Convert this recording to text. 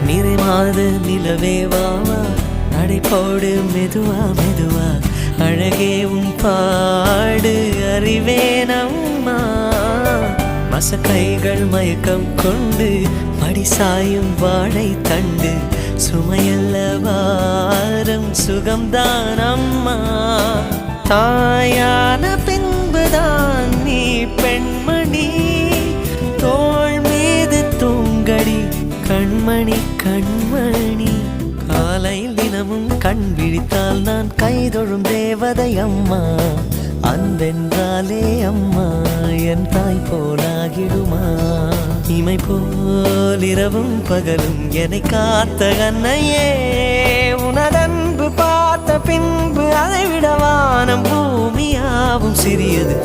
நிறைமாத நிலவே வாவா நடை போடு மெதுவா மெதுவா அழகே உன் பாடு அறிவேனம்மா மசக்கைகள் மயக்கம் கொண்டு மடிசாயும் வாழை தண்டு சுமையல்ல வாரம் சுகம்தான் அம்மா தாயான பின்புதான் நீ பெண்மணி தோள் மீது தூங்கடி கண்மணி கண்மணி காலையில் தினமும் கண் விழித்தால் நான் கைதொழும் தேவதை அம்மா அன்பென்றாலே அம்மா என் தாய் போலாகிடுமா இமை போல் இரவும் பகலும் என்னை காத்த கண்ணையே உனதன்பு பார்த்த பின்பு அதை விட வானம் பூமியாவும் சிறியது